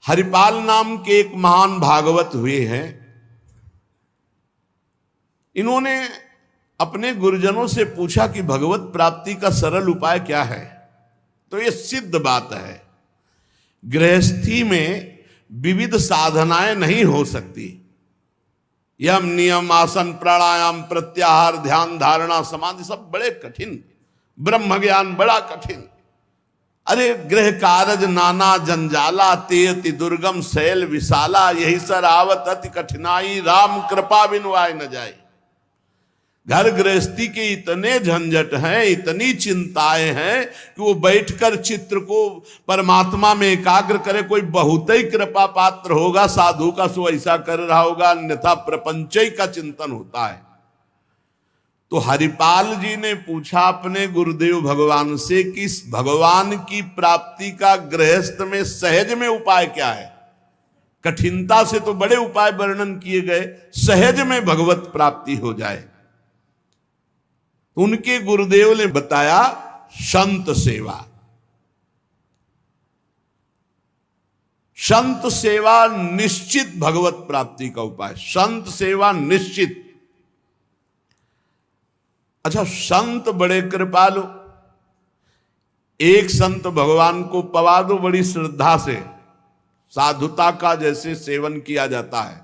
हरिपाल नाम के एक महान भागवत हुए हैं। इन्होंने अपने गुरुजनों से पूछा कि भगवत प्राप्ति का सरल उपाय क्या है। तो ये सिद्ध बात है, गृहस्थी में विविध साधनाएं नहीं हो सकती। यम नियम आसन प्राणायाम प्रत्याहार ध्यान धारणा समाधि सब बड़े कठिन, ब्रह्म ज्ञान बड़ा कठिन। अरे गृह कारज नाना जंजाला तेयति दुर्गम शैल विशाला, यही सर आवत अति कठिनाई राम कृपा बिनु आए न जाए। घर गृहस्थी के इतने झंझट हैं, इतनी चिंताएं हैं कि वो बैठकर चित्र को परमात्मा में एकाग्र करे। कोई बहुत ही कृपा पात्र होगा साधु का, सो ऐसा कर रहा होगा, अन्यथा प्रपंच का चिंतन होता है। तो हरिपाल जी ने पूछा अपने गुरुदेव भगवान से कि इस भगवान की प्राप्ति का गृहस्थ में सहज में उपाय क्या है। कठिनता से तो बड़े उपाय वर्णन किए गए, सहज में भगवत प्राप्ति हो जाए। उनके गुरुदेव ने बताया संत सेवा। संत सेवा निश्चित भगवत प्राप्ति का उपाय, संत सेवा निश्चित। अच्छा, संत बड़े कृपालु, एक संत भगवान को पवा दो बड़ी श्रद्धा से, साधुता का जैसे सेवन किया जाता है,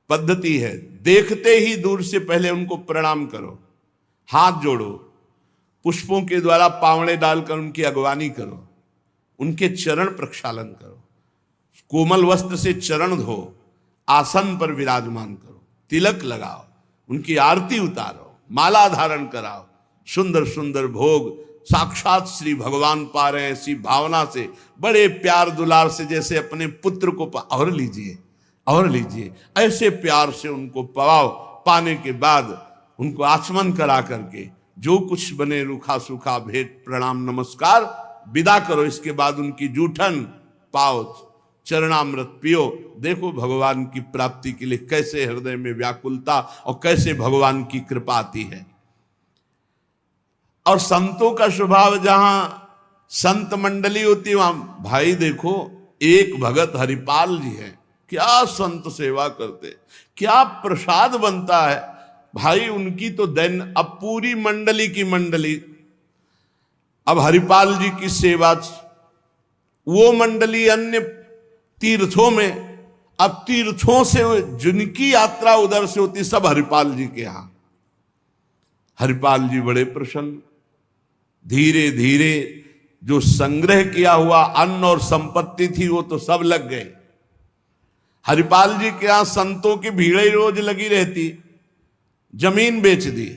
पद्धति है। देखते ही दूर से पहले उनको प्रणाम करो, हाथ जोड़ो, पुष्पों के द्वारा पावड़े डालकर उनकी अगवानी करो, उनके चरण प्रक्षालन करो, कोमल वस्त्र से चरण धो, आसन पर विराजमान करो, तिलक लगाओ, उनकी आरती उतारो, माला धारण कराओ, सुंदर सुंदर भोग साक्षात श्री भगवान पा रहे हैं ऐसी भावना से, बड़े प्यार दुलार से, जैसे अपने पुत्र को और लीजिए और लीजिए, ऐसे प्यार से उनको पवाओ। पाने के बाद उनको आचमन करा करके जो कुछ बने रूखा सूखा भेंट प्रणाम नमस्कार विदा करो। इसके बाद उनकी जूठन पाओ, चरणामृत पियो। देखो भगवान की प्राप्ति के लिए कैसे हृदय में व्याकुलता और कैसे भगवान की कृपा आती है। और संतों का स्वभाव, जहां संत मंडली होती है वहां, भाई देखो एक भगत हरिपाल जी हैं, क्या संत सेवा करते, क्या प्रसाद बनता है भाई उनकी तो दैन। अब पूरी मंडली की मंडली, अब हरिपाल जी की सेवा, वो मंडली अन्य तीर्थों में, अब तीर्थों से जिनकी यात्रा उधर से होती सब हरिपाल जी के यहां। हरिपाल जी बड़े प्रसन्न, धीरे धीरे जो संग्रह किया हुआ अन्न और संपत्ति थी वो तो सब लग गए। हरिपाल जी के यहां संतों की भीड़ रोज लगी रहती, जमीन बेच दी,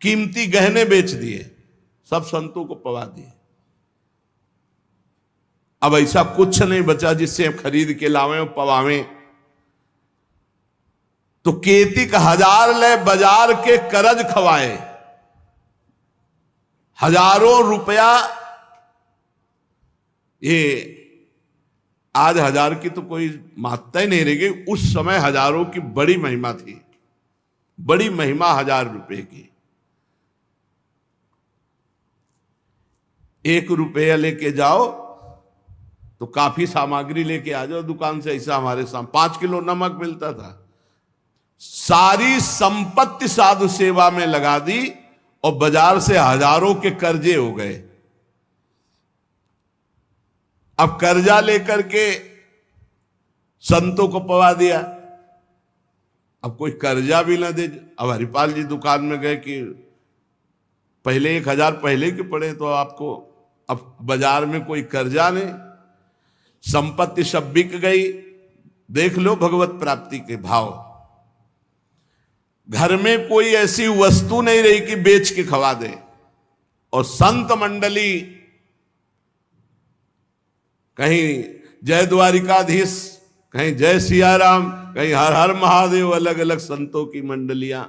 कीमती गहने बेच दिए, सब संतों को पवा दिए। अब ऐसा कुछ नहीं बचा जिससे खरीद के लावें और पवावें। तो केतिक 1000 ले बाजार के करज खवाए, हजारों रुपया। ये आज 1000 की तो कोई मात्रा ही नहीं रह गई, उस समय हजारों की बड़ी महिमा थी, बड़ी महिमा 1000 रुपए की। 1 रुपया लेके जाओ तो काफी सामग्री लेके आ जाओ दुकान से। ऐसा हमारे सामने 5 किलो नमक मिलता था। सारी संपत्ति साधु सेवा में लगा दी और बाजार से हजारों के कर्जे हो गए। अब कर्जा लेकर के संतों को पवा दिया। अब कोई कर्जा भी ना दे। अब हरिपाल जी दुकान में गए कि पहले 1000 पहले के पड़े तो आपको, अब बाजार में कोई कर्जा नहीं, संपत्ति सब बिक गई। देख लो भगवत प्राप्ति के भाव। घर में कोई ऐसी वस्तु नहीं रही कि बेच के खवा दे। और संत मंडली, कहीं जय द्वारिकाधीश, कहीं जय सिया राम, कहीं हर हर महादेव, अलग अलग संतों की मंडलियां।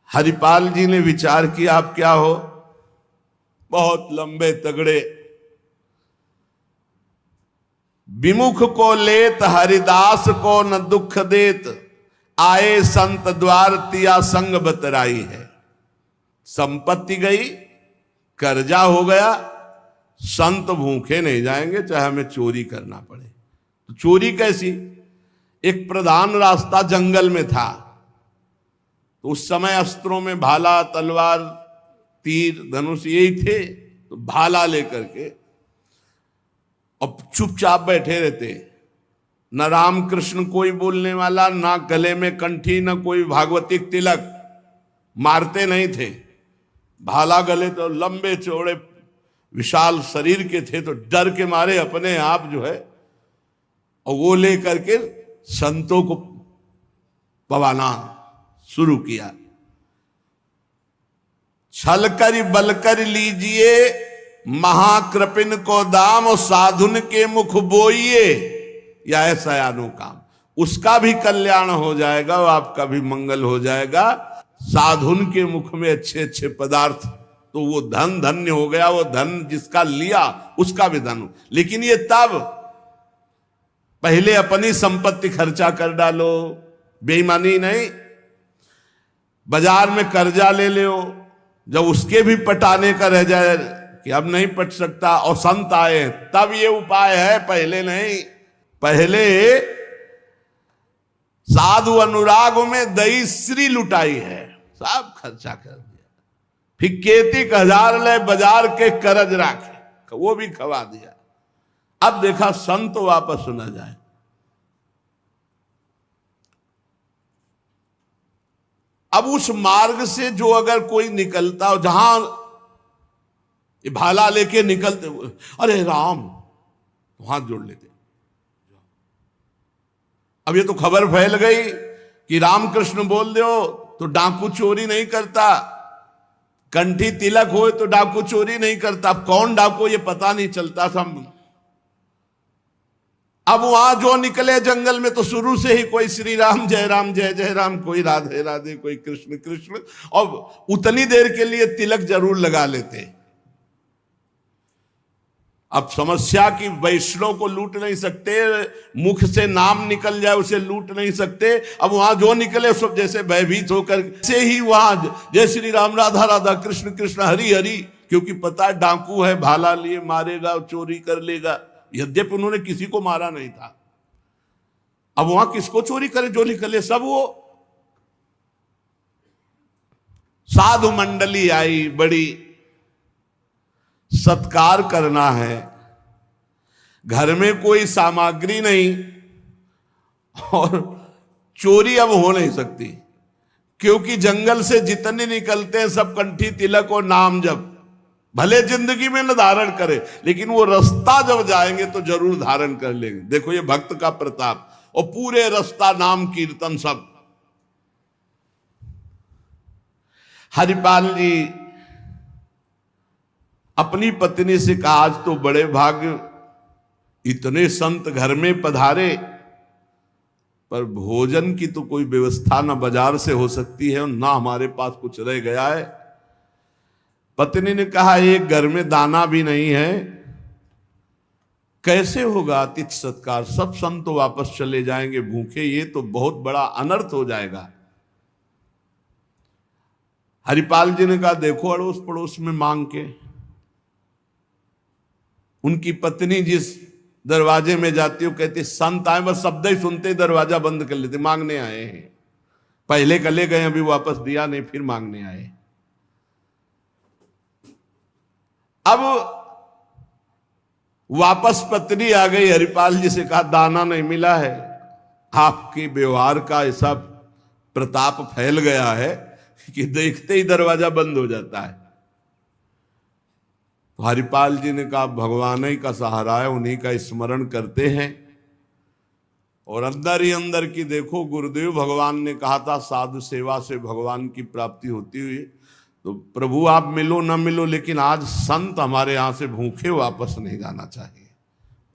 हरिपाल जी ने विचार किया आप क्या हो, बहुत लंबे तगड़े। विमुख को लेत हरिदास को न दुख देत, आए संत द्वार तिया संग बतराई है। संपत्ति गई, कर्जा हो गया, संत भूखे नहीं जाएंगे चाहे हमें चोरी करना पड़े। तो चोरी कैसी? एक प्रधान रास्ता जंगल में था, तो उस समय अस्त्रों में भाला, तलवार, तीर, धनुष यही थे। तो भाला लेकर के अब चुपचाप बैठे रहते, न राम कृष्ण कोई बोलने वाला, ना गले में कंठी, न कोई भागवतिक तिलक, मारते नहीं थे। भाला गले तो लंबे चौड़े विशाल शरीर के थे, तो डर के मारे अपने आप जो है और वो लेकर के संतों को पवाना शुरू किया। छल कर बल कर लीजिए महाकृपिन को दाम, और साधुन के मुख बोइए या ऐसा अनुकाम। उसका भी कल्याण हो जाएगा और आपका भी मंगल हो जाएगा। साधुन के मुख में अच्छे अच्छे पदार्थ, तो वो धन धन्य हो गया। वो धन जिसका लिया उसका भी धन। लेकिन ये तब, पहले अपनी संपत्ति खर्चा कर डालो, बेईमानी नहीं। बाजार में कर्जा ले लो, जब उसके भी पटाने का रह जाए कि अब नहीं पट सकता और संत आए, तब ये उपाय है, पहले नहीं। पहले साधु अनुराग में दही श्री लुटाई है, सब खर्चा कर दिया। फिर केतिक 1000 ले बाजार के करज राखे, वो भी खवा दिया। अब देखा संत वापस न जाए। अब उस मार्ग से जो अगर कोई निकलता हो, जहां भाला लेके निकलते, अरे राम, तो हाथ जोड़ लेते। अब ये तो खबर फैल गई कि रामकृष्ण बोल दो तो डाकू चोरी नहीं करता, कंठी तिलक हो तो डाकू चोरी नहीं करता। अब कौन डाकू ये पता नहीं चलता था। अब वहां जो निकले जंगल में तो शुरू से ही कोई श्री राम जय जय राम, कोई राधे राधे, कोई कृष्ण कृष्ण, और उतनी देर के लिए तिलक जरूर लगा लेते। अब समस्या की वैष्णव को लूट नहीं सकते, मुख से नाम निकल जाए उसे लूट नहीं सकते। अब वहां जो निकले सब जैसे भयभीत होकर से ही वहां जय श्री राम, राधा राधा, कृष्ण कृष्ण, हरि हरि, क्योंकि पता डाकू है, भाला लिए मारेगा, चोरी कर लेगा। यद्यपि उन्होंने किसी को मारा नहीं था। अब वहां किसको चोरी करे? जो निकले सब वो। साधु मंडली आई, बड़ी सत्कार करना है, घर में कोई सामग्री नहीं और चोरी अब हो नहीं सकती, क्योंकि जंगल से जितने निकलते हैं सब कंठी तिलक और नाम जप। भले जिंदगी में न धारण करे, लेकिन वो रास्ता जब जाएंगे तो जरूर धारण कर लेंगे। देखो ये भक्त का प्रताप, और पूरे रास्ता नाम कीर्तन सब। हरिपाल जी अपनी पत्नी से कहा, आज तो बड़े भाग्य, इतने संत घर में पधारे, पर भोजन की तो कोई व्यवस्था ना बाजार से हो सकती है और ना हमारे पास कुछ रह गया है। पत्नी ने कहा, एक घर में दाना भी नहीं है, कैसे होगा अतिथि सत्कार? सब संत तो वापस चले जाएंगे भूखे, ये तो बहुत बड़ा अनर्थ हो जाएगा। हरिपाल जी ने कहा, देखो अड़ोस पड़ोस में मांग के। उनकी पत्नी जिस दरवाजे में जाती हो, कहती संत आए, बस शब्द ही सुनते दरवाजा बंद कर लेते, मांगने आए हैं। पहले कले गए, अभी वापस दिया नहीं, फिर मांगने आए। अब वापस पत्नी आ गई, हरिपाल जी से कहा, दाना नहीं मिला है। आपके व्यवहार का ऐसा प्रताप फैल गया है कि देखते ही दरवाजा बंद हो जाता है। तो हरिपाल जी ने कहा, भगवान ही का सहारा है, उन्हीं का स्मरण करते हैं। और अंदर ही अंदर की देखो, गुरुदेव भगवान ने कहा था साधु सेवा से भगवान की प्राप्ति होती हुई। तो प्रभु आप मिलो ना मिलो, लेकिन आज संत हमारे यहां से भूखे वापस नहीं जाना चाहिए।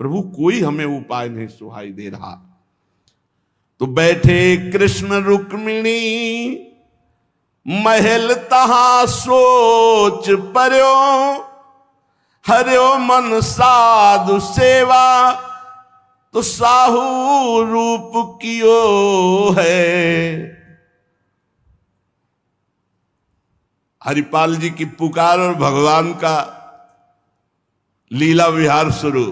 प्रभु कोई हमें उपाय नहीं सुहाई दे रहा। तो बैठे कृष्ण रुक्मिणी महल तहां सोच पर्यो, हरियो मन साधु सेवा तो साहू रूप कियो है। हरिपाल जी की पुकार और भगवान का लीला विहार शुरू।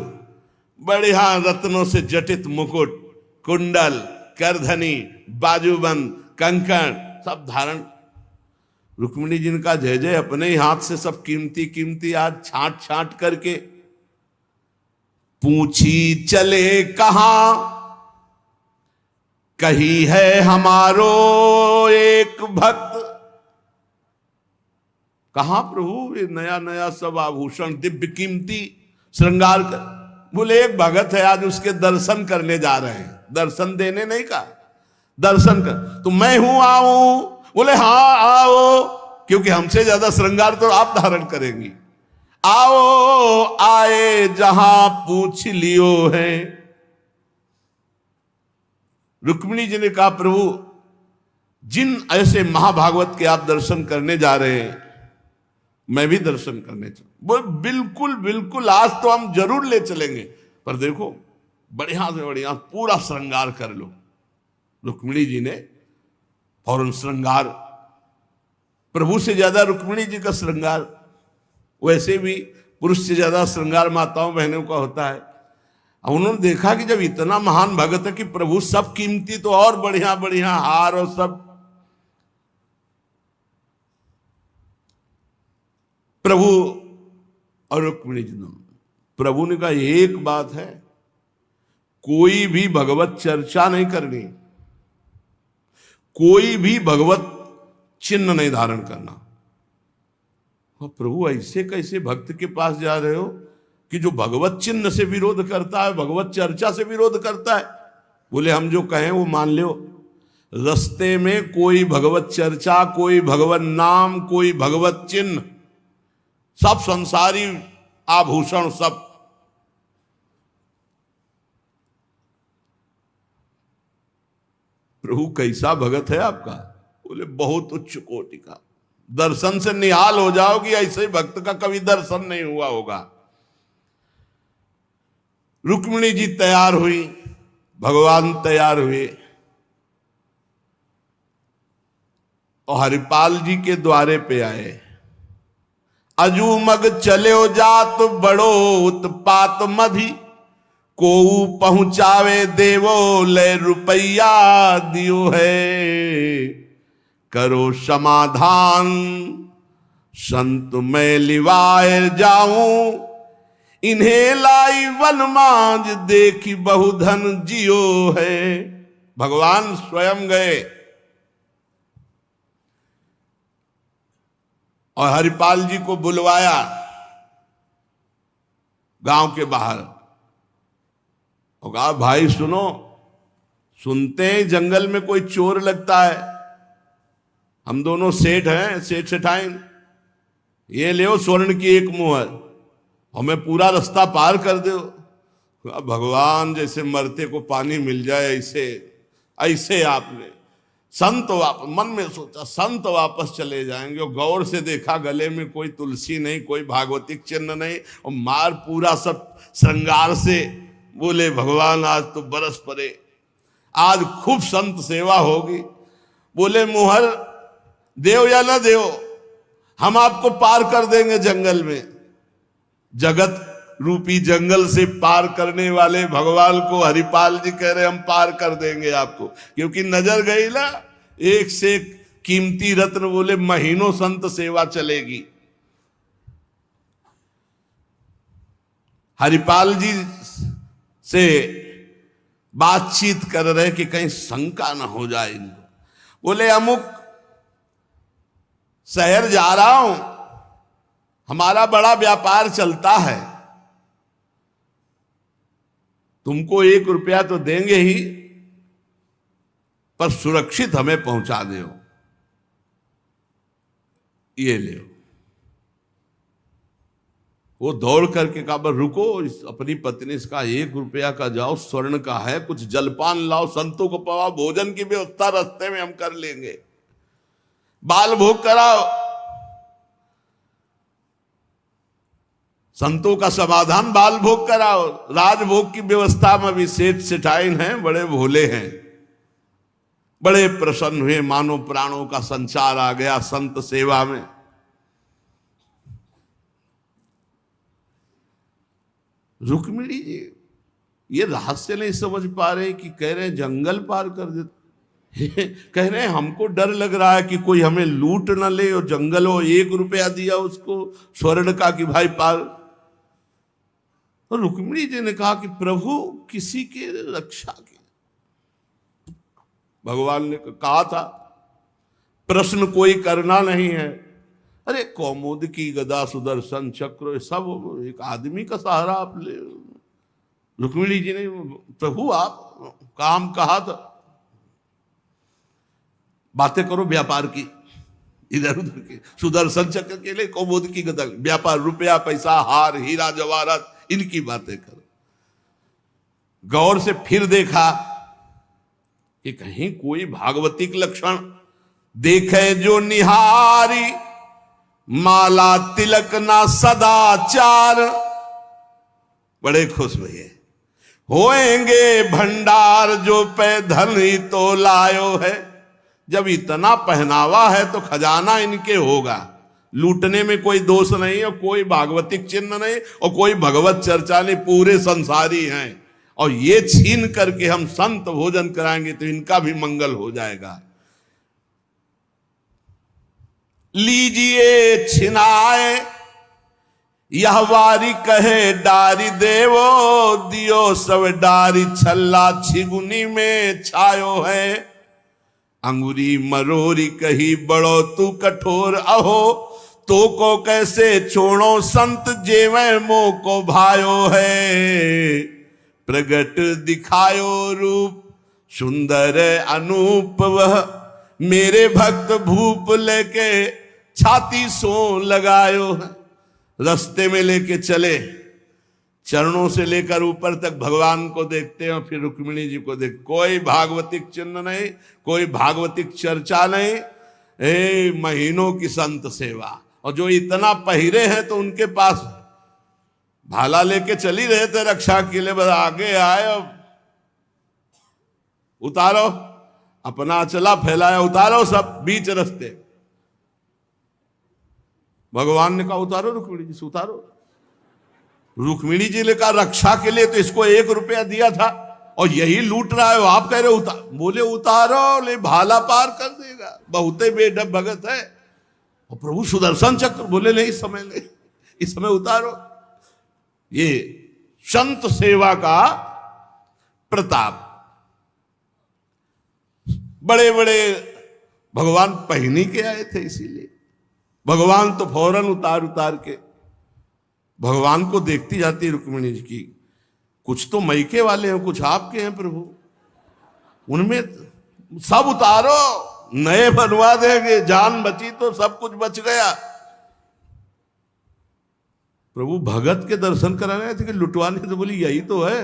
बढ़िया रत्नों से जटित मुकुट, कुंडल, करधनी, बाजूबंद, कंकण सब धारण। रुक्मिणी जी का जय जय, अपने ही हाथ से सब कीमती कीमती आज छांट छांट करके। पूछी चले कहां, कही है हमारो एक भक्त। कहां प्रभु ये नया नया सब आभूषण दिव्य कीमती श्रृंगार कर। बोले एक भगत है, आज उसके दर्शन करने जा रहे हैं। दर्शन देने नहीं कहा, दर्शन कर। तो मैं हूं, आऊं? बोले हाँ आओ, क्योंकि हमसे ज्यादा श्रृंगार तो आप धारण करेंगी। आओ आए जहां पूछ लियो है। रुक्मिणी जी ने कहा प्रभु जिन ऐसे महाभागवत के आप दर्शन करने जा रहे हैं, मैं भी दर्शन करने चल। बोल बिल्कुल बिल्कुल, आज तो हम जरूर ले चलेंगे, पर देखो बढ़िया से बढ़िया पूरा श्रृंगार कर लो। रुक्मिणी जी ने फौरन श्रृंगार, प्रभु से ज्यादा रुक्मिणी जी का श्रृंगार। वैसे भी पुरुष से ज्यादा श्रृंगार माताओं बहनों का होता है। अब उन्होंने देखा कि जब इतना महान भगत है कि प्रभु सब कीमती, तो और बढ़िया बढ़िया हार और सब। प्रभु और रुक्मिणी जी, प्रभु ने कहा एक बात है, कोई भी भगवत चर्चा नहीं करनी, कोई भी भगवत चिन्ह नहीं धारण करना। प्रभु ऐसे कैसे भक्त के पास जा रहे हो कि जो भगवत चिन्ह से विरोध करता है, भगवत चर्चा से विरोध करता है? बोले हम जो कहें वो मान लो। रस्ते में कोई भगवत चर्चा, कोई भगवत नाम, कोई भगवत चिन्ह, सब संसारी आभूषण सब। प्रभु कैसा भगत है आपका? बोले बहुत उच्च कोटि का। दर्शन से निहाल हो जाओगी, ऐसे भक्त का कभी दर्शन नहीं हुआ होगा। रुक्मिणी जी तैयार हुई, भगवान तैयार हुए और हरिपाल जी के द्वारे पे आए। अजू मग चले जात बड़ो उत्पात मधि, को पहुंचावे देवो ले रुपया दियो है। करो समाधान संत मैं लिवाए जाऊं, इन्हें लाई वन मांझ देखी बहुधन जियो है। भगवान स्वयं गए और हरिपाल जी को बुलवाया गांव के बाहर और कहा भाई सुनो, सुनते हैं जंगल में कोई चोर लगता है, हम दोनों सेठ हैं, सेठ सेठाइन, ये ले स्वर्ण की एक मुहर, हमें पूरा रास्ता पार कर दो। भगवान जैसे मरते को पानी मिल जाए ऐसे ऐसे आपने संत मन में सोचा संत वापस चले जाएंगे। और गौर से देखा गले में कोई तुलसी नहीं, कोई भागवतिक चिन्ह नहीं, और मार पूरा सब श्रृंगार से। बोले भगवान आज तो बरस पड़े, आज खूब संत सेवा होगी। बोले मुहर देव या न देव, हम आपको पार कर देंगे जंगल में। जगत रूपी जंगल से पार करने वाले भगवान को हरिपाल जी कह रहे हम पार कर देंगे आपको, क्योंकि नजर गई ना एक से एक कीमती रत्न। बोले महीनों संत सेवा चलेगी। हरिपाल जी से बातचीत कर रहे कि कहीं शंका ना हो जाए इनको। बोले अमुक शहर जा रहा हूं, हमारा बड़ा व्यापार चलता है, तुमको 1 रुपया तो देंगे ही, पर सुरक्षित हमें पहुंचा दो, ये ले। वो दौड़ करके कहा रुको, अपनी पत्नी से कहा 1 रुपया का जाओ, स्वर्ण का है, कुछ जलपान लाओ, संतों को पवाओ, भोजन की व्यवस्था रास्ते में हम कर लेंगे, बाल भोग कराओ, संतों का समाधान बाल भोग कराओ। राजभोग की व्यवस्था में भी सेठ सेठाइन हैं, बड़े भोले हैं, बड़े प्रसन्न हुए, मानो प्राणों का संचार आ गया संत सेवा में। रुक्मिणी जी ये रहस्य नहीं समझ पा रहे कि कह रहे जंगल पार कर देते, कह रहे हैं हमको डर लग रहा है कि कोई हमें लूट न ले, और जंगल हो 1 रुपया दिया उसको स्वर्ण का कि भाई पार। तो रुक्मिणी जी ने कहा कि प्रभु किसी के रक्षा की, भगवान ने कहा था प्रश्न कोई करना नहीं है। अरे कौमुद की गदा सुदर्शन चक्र सब एक आदमी का सहारा आप ले। रुक्मिणी जी ने प्रभु आप काम कहा था, बातें करो व्यापार की, इधर उधर की, सुदर्शन चक्र के लिए कौमुद की गदा, व्यापार रुपया पैसा हार हीरा जवाहरात इनकी बातें करो। गौर से फिर देखा कि कहीं कोई भागवतिक लक्षण देखे जो निहारी, माला तिलक ना सदाचार। बड़े खुश हुए, होएंगे भंडार जो पे धन ही तो लायो है। जब इतना पहनावा है तो खजाना इनके होगा, लूटने में कोई दोष नहीं और कोई भागवतिक चिन्ह नहीं और कोई भगवत चर्चा नहीं, पूरे संसारी हैं। और ये छीन करके हम संत भोजन कराएंगे तो इनका भी मंगल हो जाएगा। लीजिए छिनाए यह वारी कहे डारी देवो, दियो सब डारी छल्ला छिगुनी में छायो है। अंगुरी मरोरी कही बड़ो तू कठोर, अहो तो को कैसे छोड़ो संत जेवे मो को भायो है। प्रगट दिखायो रूप सुंदर अनूप, वह मेरे भक्त भूप लेके छाती सो लगायो है। रास्ते में लेके चले, चरणों से लेकर ऊपर तक भगवान को देखते हैं और फिर रुक्मिणी जी को देख। कोई भागवतिक चिन्ह नहीं, कोई भागवतिक चर्चा नहीं, महीनों की संत सेवा। और जो इतना पहिरे हैं तो उनके पास भाला लेके चली रहे थे रक्षा के लिए, बस आगे आए और उतारो, अपना चला फैलाया, उतारो सब बीच रास्ते। भगवान ने कहा उतारो रुक्मिणी जी से, उतारो। रुक्मिणी जी ने कहा रक्षा के लिए तो इसको 1 रुपया दिया था और यही लूट रहा है, आप कह रहे उतार। बोले उतारो, ले भाला पार कर देगा, बहुते बेढब भगत है। और प्रभु सुदर्शन चक्र, बोले नहीं इस समय ले, इस समय उतारो। ये संत सेवा का प्रताप। बड़े बड़े भगवान पहनी के आए थे, इसीलिए भगवान तो फौरन उतार उतार के भगवान को देखती जाती रुक्मिणी जी की। कुछ तो मैके वाले हैं, कुछ आपके हैं प्रभु, उनमें सब उतारो, नए बनवा देंगे, जान बची तो सब कुछ बच गया। प्रभु भगत के दर्शन कराने आए थे कि लुटवाने? तो बोली यही तो है,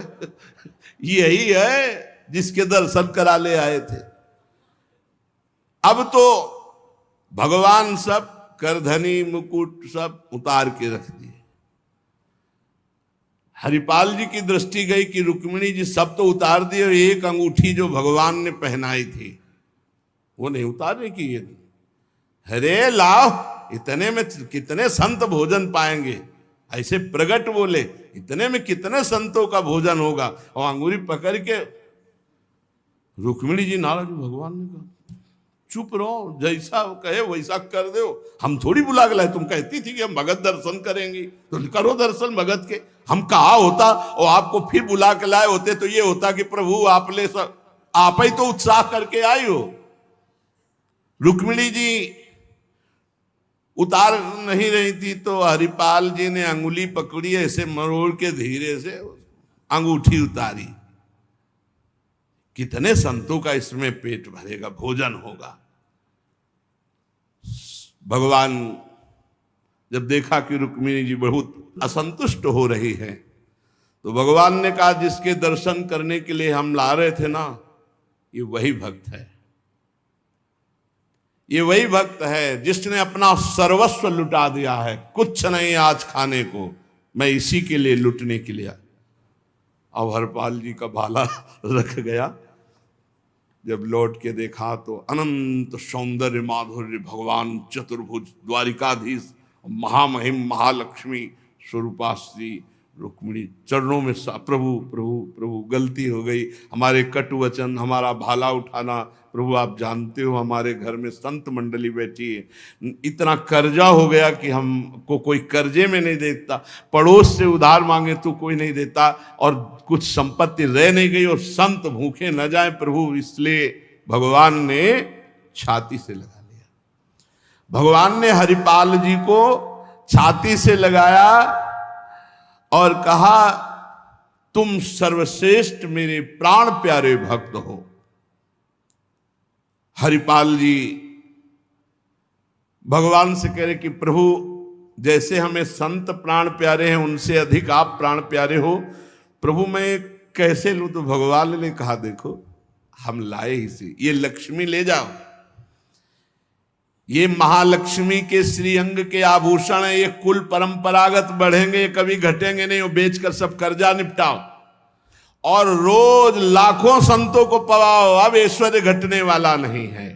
यही है जिसके दर्शन करा ले आए थे। अब तो भगवान सब करधनी मुकुट सब उतार के रख दिए। हरिपाल जी की दृष्टि गई कि रुक्मिणी जी सब तो उतार दिए, और एक अंगूठी जो भगवान ने पहनाई थी वो नहीं उतारने की। ये हरे लाओ, इतने में कितने संत भोजन पाएंगे। ऐसे प्रगट बोले, इतने में कितने संतों का भोजन होगा। और अंगूरी पकड़ के रुक्मिणी जी नाराज। भगवान ने कहा चुप रहो, जैसा कहे वैसा कर दो, हम थोड़ी बुला के लाए। तुम कहती थी कि हम भगत दर्शन करेंगे तो करो दर्शन भगत के। हम कहा होता और आपको फिर बुला के लाए होते तो ये होता कि प्रभु आप ले सब, आप ही तो उत्साह करके आई हो। रुक्मिणी जी उतार नहीं रही थी तो हरिपाल जी ने अंगुली पकड़ी, ऐसे मरोड़ के धीरे से अंगूठी उतारी। कितने संतों का इसमें पेट भरेगा, भोजन होगा। भगवान जब देखा कि रुक्मिणी जी बहुत असंतुष्ट हो रही है तो भगवान ने कहा जिसके दर्शन करने के लिए हम ला रहे थे ना, ये वही भक्त है, ये वही भक्त है जिसने अपना सर्वस्व लुटा दिया है। कुछ नहीं आज खाने को, मैं इसी के लिए लुटने के लिए। अब हरपाल जी का भाला रख गया। जब लौट के देखा तो अनंत सौंदर्य माधुर्य भगवान चतुर्भुज द्वारिकाधीश महामहिम महालक्ष्मी स्वरूपाश्री रुक्मिणी चरणों में प्रभु प्रभु प्रभु गलती हो गई, हमारे कटु वचन, हमारा भाला उठाना, प्रभु आप जानते हो हमारे घर में संत मंडली बैठी है, इतना कर्जा हो गया कि हमको कोई कर्जे में नहीं देता, पड़ोस से उधार मांगे तो कोई नहीं देता, और कुछ संपत्ति रह नहीं गई और संत भूखे न जाए प्रभु, इसलिए भगवान ने छाती से लगा लिया। भगवान ने हरिपाल जी को छाती से लगाया और कहा तुम सर्वश्रेष्ठ मेरे प्राण प्यारे भक्त हो। हरिपाल जी भगवान से कह रहे कि प्रभु जैसे हमें संत प्राण प्यारे हैं उनसे अधिक आप प्राण प्यारे हो, प्रभु मैं कैसे लूं? तो भगवान ने कहा देखो हम लाए ही से, ये लक्ष्मी ले जाओ, ये महालक्ष्मी के श्रीअंग के आभूषण है, ये कुल परंपरागत बढ़ेंगे, ये कभी घटेंगे नहीं, वो बेचकर सब कर्जा निपटाओ और रोज लाखों संतों को पवाओ, अब ऐश्वर्य घटने वाला नहीं है।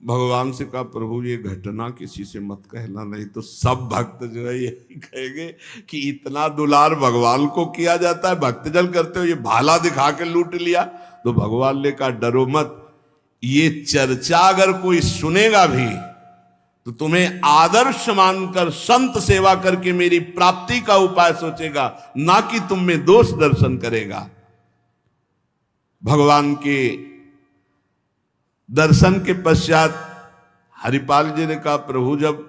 भगवान से कहा प्रभु ये घटना किसी से मत कहना, नहीं तो सब भक्त जो है यही कहेंगे कि इतना दुलार भगवान को किया जाता है, भक्तजन करते हो ये भाला दिखा के लूट लिया। तो भगवान ने कहा डरो मत, ये चर्चा अगर कोई सुनेगा भी तो तुम्हें आदर्श मानकर संत सेवा करके मेरी प्राप्ति का उपाय सोचेगा, ना कि तुम में दोष दर्शन करेगा। भगवान के दर्शन के पश्चात हरिपाल जी ने कहा प्रभु जब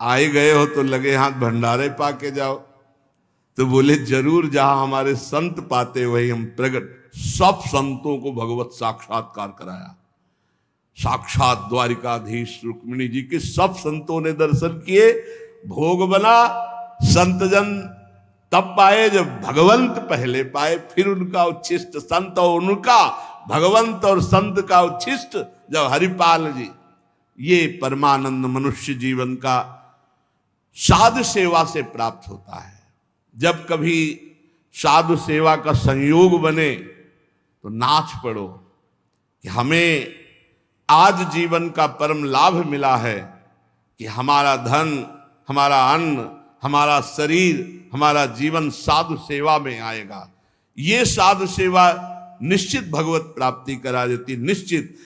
आए गए हो तो लगे हाथ भंडारे पाके जाओ। तो बोले जरूर, जहां हमारे संत पाते वही हम प्रकट। सब संतों को भगवत साक्षात्कार कराया, साक्षात द्वारिकाधीश रुक्मिणी जी के सब संतों ने दर्शन किए, भोग बना। संतजन तब पाए जब भगवंत पहले पाए, फिर उनका उच्छिष्ट संत और उनका भगवंत और संत का उच्छिष्ट जब हरिपाल जी। ये परमानंद मनुष्य जीवन का साधु सेवा से प्राप्त होता है। जब कभी साधु सेवा का संयोग बने तो नाच पड़ो कि हमें आज जीवन का परम लाभ मिला है कि हमारा धन, हमारा अन्न, हमारा शरीर, हमारा जीवन साधु सेवा में आएगा। ये साधु सेवा निश्चित भगवत प्राप्ति करा देती, निश्चित।